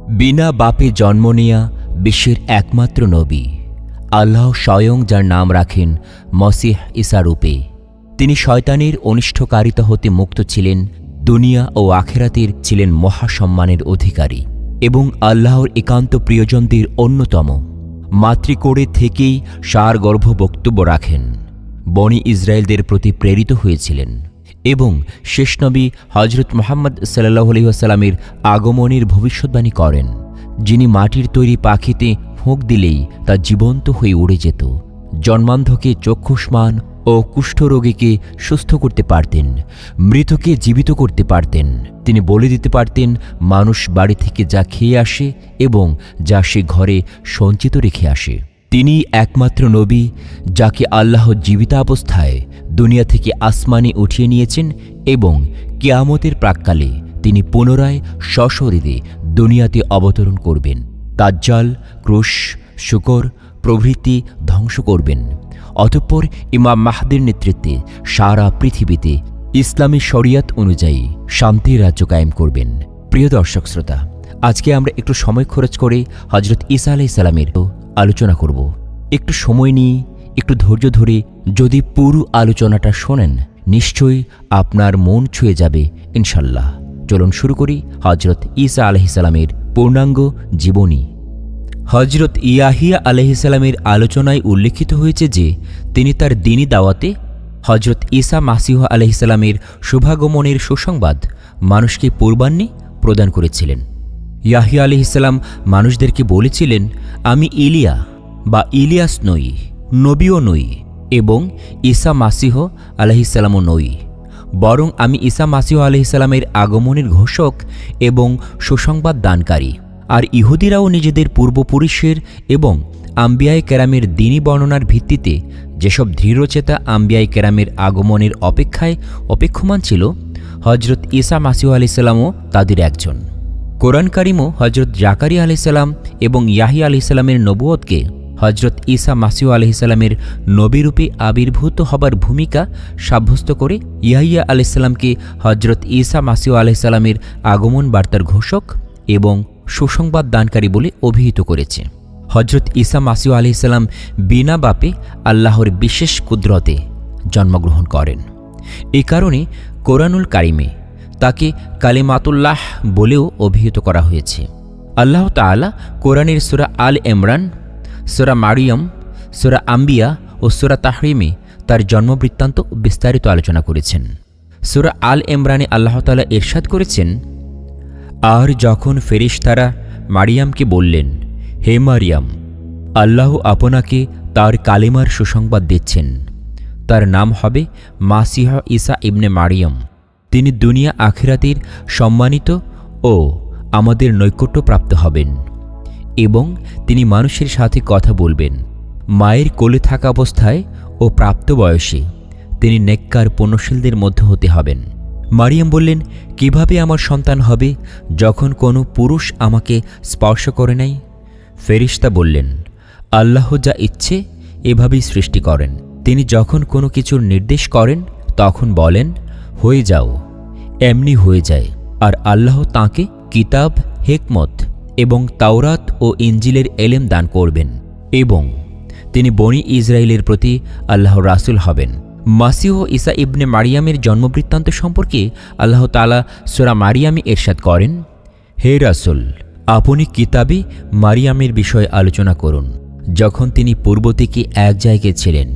বিনা বাপে জন্ম নেয়া বিশ্বের একমাত্র নবী আল্লাহ স্বয়ং, যার নাম রাখেন মসিহ ঈসা রূপে। তিনি শয়তানের অনিষ্টকারিতা হতে মুক্ত ছিলেন, দুনিয়া ও আখেরাতের ছিলেন মহাসম্মানের অধিকারী এবং আল্লাহর একান্ত প্রিয়জনদের অন্যতম। মাতৃকোড়ে থেকেই সারগর্ভ বক্তব্য রাখেন, বনি ইসরায়েলদের প্রতি প্রেরিত হয়েছিলেন এবং শেষ নবী হজরত মুহাম্মদ সাল্লাল্লাহু আলাইহি ওয়াসাল্লামের আগমনের ভবিষ্যদ্বাণী করেন, যিনি মাটির তৈরি পাখিতে ফোঁক দিলেই তা জীবন্ত হয়ে উড়ে যেত, জন্মান্ধকে চক্ষুষ্মান ও কুষ্ঠরোগীকে সুস্থ করতে পারতেন, মৃতকে জীবিত করতে পারতেন। তিনি বলে দিতে পারতেন মানুষ বাড়ি থেকে যা খেয়ে আসে এবং যা সে ঘরে সঞ্চিত রেখে আসে। তিনি একমাত্র নবী যাকে আল্লাহ জীবিতাবস্থায় দুনিয়া থেকে আসমানে উঠিয়ে নিয়েছেন এবং কিয়ামতের প্রাক্কালে তিনি পুনরায় সশরীরে দুনিয়াতে অবতরণ করবেন, দাজ্জাল, ক্রুশ, শুকর প্রভৃতি ধ্বংস করবেন। অতঃপর ইমাম মাহদির নেতৃত্বে সারা পৃথিবীতে ইসলামী শরিয়াত অনুযায়ী শান্তির রাজ্য কায়েম করবেন। প্রিয় দর্শক শ্রোতা, আজকে আমরা একটু সময় খরচ করে হজরত ঈসা আলাইহিস সালামের আলোচনা করব। একটু সময় নিয়ে একটু ধৈর্য ধরে যদি পুরো আলোচনাটা শোনেন, নিশ্চয়ই আপনার মন ছুঁয়ে যাবে ইনশাল্লাহ। চলুন শুরু করি হজরত ঈসা আলাইহিস সালামের পূর্ণাঙ্গ জীবনী। হজরত ইয়াহিয়া আলাইহিস সালামের আলোচনায় উল্লেখিত হয়েছে যে তিনি তার দ্বীনী দাওয়াতে হজরত ঈসা মাসীহ আলাইহিস সালামের শুভাগমনের সুসংবাদ মানুষকে পূর্বাহ্নে প্রদান করেছিলেন। ইয়াহিয়া আলাইহিস সালাম মানুষদেরকে বলেছিলেন, আমি ইলিয়া বা ইলিয়াস নই, নবীও নই এবং ঈসা মাসীহ আলাইহিস সালামও নই, বরং আমি ঈসা মাসীহ আলাইহিস সালামের আগমনের ঘোষক এবং সুসংবাদ দানকারী। আর ইহুদিরাও নিজেদের পূর্বপুরুষের এবং আম্বিয়ায়ে কেরামের দ্বীনী বর্ণনার ভিত্তিতে যেসব দৃঢ়চেতা আম্বিয়ায়ে কেরামের আগমনের অপেক্ষায় অপেক্ষমান ছিল, হজরত ঈসা মাসীহ আলাইহিস সালামও তাদের একজন। কোরআন কারিমও হজরত জাকারিয়া আলাইহিস সালাম এবং ইয়াহিয়া আলাইহিস সালামের নবুয়তকে হজরত ঈসা মাসীহ আলাইহিস সালামের নবীরূপে আবির্ভূত হবার ভূমিকা সাব্যস্ত করে ইয়াহিয়া আলাইহিস সালামকে হজরত ঈসা মাসীহ আলাইহিস সালামের আগমন বার্তার ঘোষক এবং সুসংবাদ দানকারী বলে অভিহিত করেছে। হজরত ঈসা মাসীহ আলাইহিস সালাম বিনা বাপে আল্লাহর বিশেষ কুদরতে জন্মগ্রহণ করেন। এই কারণে কোরআনুল কারিমে তাকে কালিমাতুল্লাহ বলেও অভিহিত করা হয়েছে। আল্লাহ তাআলা কোরআনের সূরা আল ইমরান, সূরা মারিয়াম, সূরা আম্বিয়া ও সূরা তাহরিমে তার জন্মবৃত্তান্ত বিস্তারিত আলোচনা করেছেন। সূরা আল ইমরানে আল্লাহ তাআলা ইরশাদ করেছেন, আর যখন ফেরেশতারা মারিয়ামকে বললেন, হে মারিয়াম, আল্লাহ আপনাকে তার কালিমার সুসংবাদ দিচ্ছেন, তার নাম হবে মাসিহ ঈসা ইবনে মারিয়াম, তিনি দুনিয়া আখিরাতের সম্মানিত ও আমাদের নৈকট্যপ্রাপ্ত হবেন এবং তিনি মানুষের সাথে কথা বলবেন। মায়ের কোলে থাকা অবস্থায় ও প্রাপ্ত বয়সে তিনি নেককার পুণ্যশীলদের মধ্যে হতে হবেন। মারিয়াম বললেন, কিভাবে আমার সন্তান হবে যখন কোনো পুরুষ আমাকে স্পর্শ করে নাই? ফেরেশতা বললেন, আল্লাহ যা ইচ্ছে এভাবেই সৃষ্টি করেন। তিনি যখন কোনো কিছুর নির্দেশ করেন তখন বলেন, হয়ে যাও, এমনি হয়ে যায়। আর আল্লাহ তাঁকে কিতাব, হিকমত এবং তাওরাত ও ইনজিলের এলেম দান করবেন এবং তিনি বনি ইসরায়েলের প্রতি আল্লাহর রাসূল হবেন। মাসীহ ঈসা ইবনে মারিয়ামের জন্মবৃত্তান্ত সম্পর্কে আল্লাহ তাআলা সূরা মারিয়ামে ইরশাদ করেন, হে রাসূল, আপনি কিতাবে মারিয়ামের বিষয়ে আলোচনা করুন, যখন তিনি পূর্ব থেকে এক জায়গায় ছিলেন,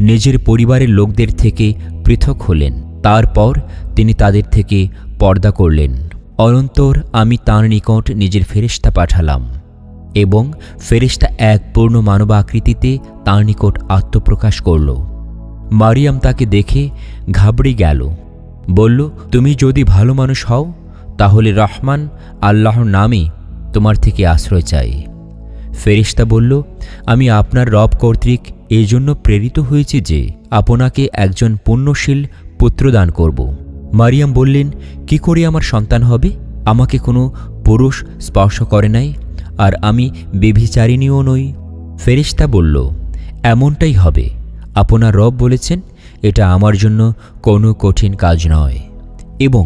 নিজের পরিবারের লোকদের থেকে পৃথক হলেন, তারপর তিনি তাদের থেকে পর্দা করলেন। অনন্তর আমি তাঁর নিকট নিজের ফেরেশতা পাঠালাম এবং ফেরেশতা এক পূর্ণ মানবাকৃতিতে তাঁর নিকট আত্মপ্রকাশ করল। মারিয়াম তাকে দেখে ঘাবড়ে গেল, বলল, তুমি যদি ভালো মানুষ হও তাহলে রহমান আল্লাহর নামে তোমার থেকে আশ্রয় চাই। ফেরেশতা বলল, আমি আপনার রব কর্তৃক এই জন্য প্রেরিত হয়েছি যে আপনাকে একজন পুণ্যশীল পুত্র দান করব। মারিয়াম বললেন, কি করে আমার সন্তান হবে? আমাকে কোনো পুরুষ স্পর্শ করে নাই, আর আমি ব্যভিচারিণীও নই। ফেরেশতা বলল, এমনটাই হবে, আপনার রব বলেছেন, এটা আমার জন্য কোনো কঠিন কাজ নয় এবং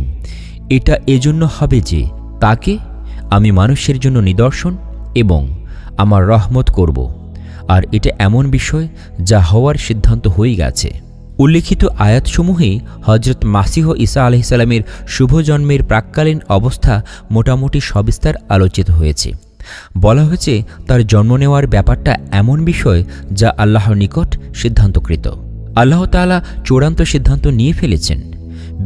এটা এজন্য হবে যে তাকে আমি মানুষের জন্য নিদর্শন এবং আমার রহমত করব, আর এটা এমন বিষয় যা হওয়ার সিদ্ধান্ত হয়ে গেছে। উল্লিখিত আয়াতসমূহে হজরত মাসিহ ঈসা আলাইহিসসালামের শুভ জন্মের প্রাক্কালীন অবস্থা মোটামুটি সবিস্তার আলোচিত হয়েছে। বলা হয়েছে তার জন্ম নেওয়ার ব্যাপারটা এমন বিষয় যা আল্লাহর নিকট সিদ্ধান্তকৃত। আল্লাহ তাআলা চূড়ান্ত সিদ্ধান্ত নিয়ে ফেলেছেন,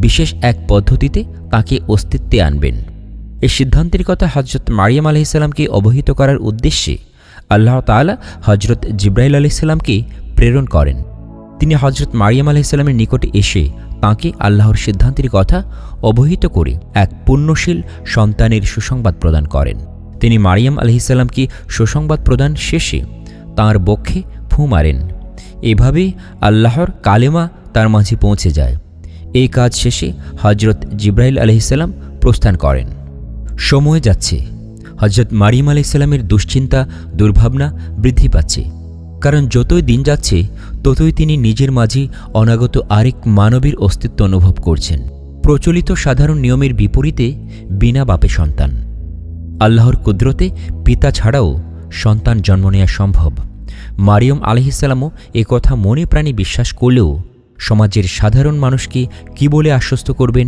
বিশেষ এক পদ্ধতিতে তাকে অস্তিত্বে আনবেন। এই সিদ্ধান্তের কথা হজরত মারিয়াম আলাইহিসসালামকে অবহিত করার উদ্দেশ্যে আল্লাহ তাআলা হজরত জিবরাইল আলাইহিসসালামকে প্রেরণ করেন। তিনি হজরত মারিয়াম আলাইহিসসালামের নিকটে এসে তাঁকে আল্লাহর সিদ্ধান্তের কথা অবহিত করে এক পুণ্যশীল সন্তানের সুসংবাদ প্রদান করেন। তিনি মারিয়াম আলাইহিসসালামকে সুসংবাদ প্রদান শেষে তাঁর বক্ষে ফু মারেন। এভাবেই আল্লাহর কালেমা তার মাঝে পৌঁছে যায়। এই কাজ শেষে হজরত জিবরাইল আলাইহিসসালাম প্রস্থান করেন। সময় যাচ্ছে, হজরত মারিয়াম আলাইহিসসালামের দুশ্চিন্তা দুর্ভাবনা বৃদ্ধি পাচ্ছে, কারণ যতই দিন যাচ্ছে ততই তিনি নিজের মাঝে অনাগত আরেক মানবীর অস্তিত্ব অনুভব করছেন। প্রচলিত সাধারণ নিয়মের বিপরীতে বিনা বাপে সন্তান। আল্লাহর কুদরতে পিতা ছাড়াও সন্তান জন্ম নেওয়া সম্ভব। মারিয়ম আলাইহিসসালামও একথা মনে প্রাণে বিশ্বাস করলেও সমাজের সাধারণ মানুষকে কি বলে আশ্বস্ত করবেন?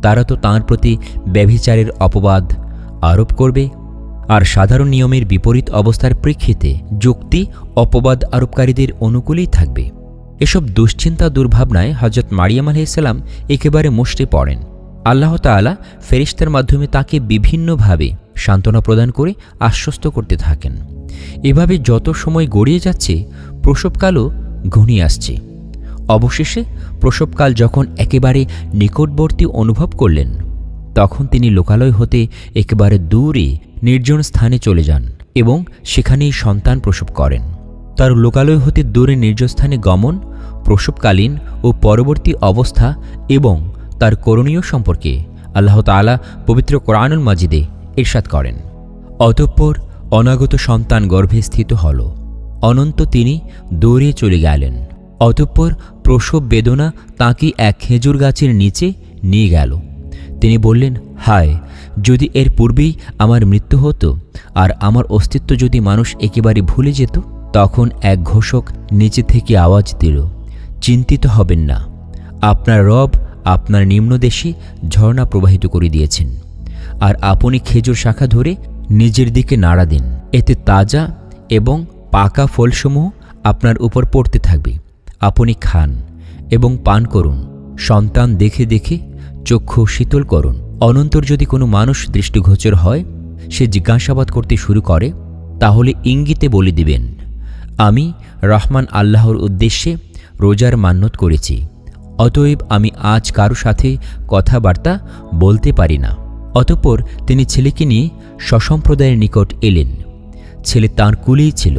তারা তো তাঁর প্রতি ব্যভিচারের অপবাদ আরোপ করবে, আর সাধারণ নিয়মের বিপরীত অবস্থার প্রেক্ষিতে যুক্তি অপবাদ আরোপকারীদের অনুকূলেই থাকবে। এসব দুশ্চিন্তা দুর্ভাবনায় হজরত মারিয়াম আলাইহিসসালাম একেবারে মুষড়ে পড়েন। আল্লাহ তাআলা ফেরেশতার মাধ্যমে তাকে বিভিন্নভাবে সান্ত্বনা প্রদান করে আশ্বস্ত করতে থাকেন। এভাবে যত সময় গড়িয়ে যাচ্ছে প্রসবকালও ঘনিয়ে আসছে। অবশেষে প্রসবকাল যখন একেবারে নিকটবর্তী অনুভব করলেন, তখন তিনি লোকালয় হতে একেবারে দূরে নির্জন স্থানে চলে যান এবং সেখানেই সন্তান প্রসব করেন। তার লোকালয় হতে দূরে নির্জন স্থানে গমন, প্রসবকালীন ও পরবর্তী অবস্থা এবং তার করণীয় সম্পর্কে আল্লাহ তাআলা পবিত্র কোরআনুল মাজিদে ইরশাদ করেন, অতঃপর অনাগত সন্তান গর্ভে স্থিত হল, অনন্ত তিনি দৌড়ে চলে গেলেন। অতঃপর প্রসব বেদনা তাঁকে এক খেজুর গাছের নিচে নিয়ে গেল। তিনি বললেন, হায়, যদি এর পূর্বেই আমার মৃত্যু হতো আর আমার অস্তিত্ব যদি মানুষ একেবারে ভুলে যেত। তখন এক ঘোষক নিচে থেকে আওয়াজ দিল, চিন্তিত হবেন না, আপনার রব আপনার নিম্নদেশে ঝর্ণা প্রবাহিত করে দিয়েছেন, আর আপনি খেজুর শাখা ধরে নিজের দিকে নাড়া দিন, এতে তাজা এবং পাকা ফলসমূহ আপনার উপর পড়তে থাকবে। আপনি খান এবং পান করুন, সন্তান দেখে দেখে চক্ষু শীতল করুন। অনন্তর যদি কোনো মানুষ দৃষ্টিগোচর হয়, সে জিজ্ঞাসাবাদ করতে শুরু করে, তাহলে ইঙ্গিতে বলে দিবেন, আমি রহমান আল্লাহর উদ্দেশ্যে রোজার মান্যত করেছি, অতএব আমি আজ কারো সাথে কথাবার্তা বলতে পারি না। অতঃপর তিনি ছেলেকে নিয়ে স্বসম্প্রদায়ের নিকট এলেন। ছেলে তাঁর কুলেই ছিল।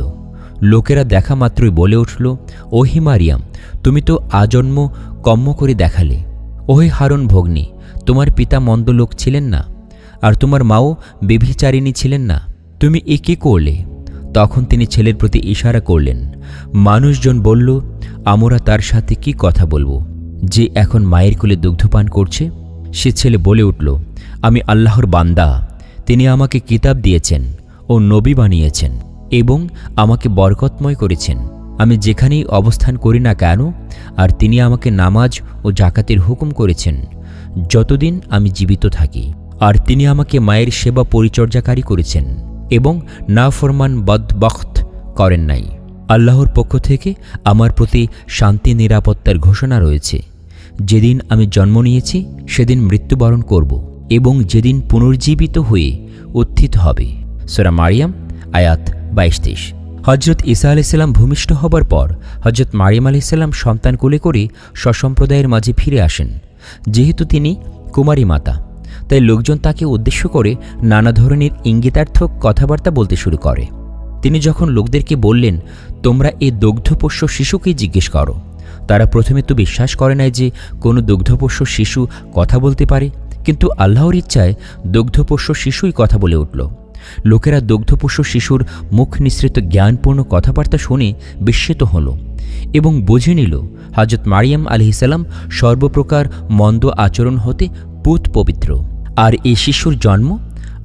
লোকেরা দেখা মাত্রই বলে উঠল, ওহে মারিয়াম, তুমি তো আজন্ম কম্ম করে দেখালে। ওহে হারুন ভগ্নী, তোমার পিতা মন্দ লোক ছিলেন না, আর তোমার মাও ব্যভিচারিণী ছিলেন না, তুমি এ কি করলে? তখন তিনি ছেলের প্রতি ইশারা করলেন। মানুষজন বলল, আমরা তার সাথে কি কথা বলবো, যে এখন মায়ের কোলে দুগ্ধপান করছে? সে ছেলে বলে উঠল, আমি আল্লাহর বান্দা, তিনি আমাকে কিতাব দিয়েছেন ও নবী বানিয়েছেন এবং আমাকে বরকতময় করেছেন। আমি যেখানেই অবস্থান করি না কেন, আর তিনি আমাকে নামাজ ও জাকাতের হুকুম করেছেন যতদিন আমি জীবিত থাকি, আর তিনি আমাকে মায়ের সেবা পরিচর্যাকারী করেছেন এবং নাফরমান বদবখত করেন নাই। আল্লাহর পক্ষ থেকে আমার প্রতি শান্তি নিরাপত্তার ঘোষণা রয়েছে। যেদিন আমি জন্ম নিয়েছি সেদিন মৃত্যুবরণ করব এবং যেদিন পুনর্জীবিত হয়ে উত্থিত হবে। সূরা মারিয়াম আয়াত 22-23। হজরত ঈসা আলাইহিসসালাম ভূমিষ্ঠ হবার পর হজরত মারিয়াম আলাইহিসসালাম সন্তান কোলে করে স্বসম্প্রদায়ের মাঝে ফিরে আসেন। যেহেতু তিনি কুমারী মাতা, তাই লোকজন তাকে উদ্দেশ্য করে নানা ধরনের ইঙ্গিতার্থক কথাবার্তা বলতে শুরু করে। তিনি যখন লোকদেরকে বললেন, তোমরা এই দুগ্ধপোষ্য শিশুকেই জিজ্ঞেস করো, তারা প্রথমে তো বিশ্বাস করে নাই যে কোনো দুগ্ধপোষ্য শিশু কথা বলতে পারে, কিন্তু আল্লাহর ইচ্ছায় দুগ্ধপোষ্য শিশুই কথা বলে উঠল। লোকেরা দুগ্ধপোষ্য শিশুর মুখ নিঃসৃত জ্ঞানপূর্ণ কথাবার্তা শুনে বিস্মিত হল এবং বুঝে নিল হজরত মারিয়াম আলাইহিসসালাম সর্বপ্রকার মন্দ আচরণ হতে পুত পবিত্র, আর এই শিশুর জন্ম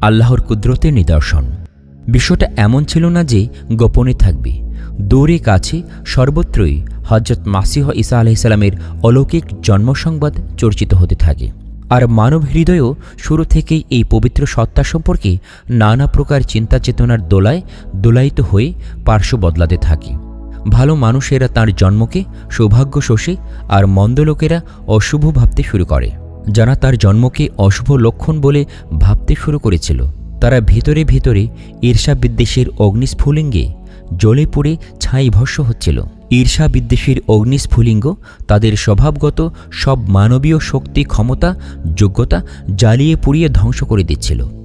আল্লাহর কুদরতের নিদর্শন। বিষয়টা এমন ছিল না যে গোপনে থাকবে। দূরে কাছে সর্বত্রই হজরত মাসিহ ঈসা আলাইহিসসালামের অলৌকিক জন্মসংবাদ চর্চিত হতে থাকে। আর মানব হৃদয়েও শুরু থেকেই এই পবিত্র সত্তা সম্পর্কে নানা প্রকার চিন্তা চেতনার দোলায় দোলায়িত হয়ে পার্শ্ব বদলাতে থাকে। ভালো মানুষেরা তাঁর জন্মকে সৌভাগ্য শোষে, আর মন্দ লোকেরা অশুভ ভাবতে শুরু করে। যারা তার জন্মকে অশুভ লক্ষণ বলে ভাবতে শুরু করেছিল, তারা ভিতরে ভিতরে ঈর্ষা বিদ্বেষের অগ্নিস্ফুলিঙ্গে জ্বলে পুড়ে ছাই ভস্ম হচ্ছিল। ঈর্ষা বিদ্বেষের অগ্নিস্ফুলিঙ্গ তাদের স্বভাবগত সব মানবীয় শক্তি, ক্ষমতা, যোগ্যতা জ্বালিয়ে পুড়িয়ে ধ্বংস করে দিচ্ছিল।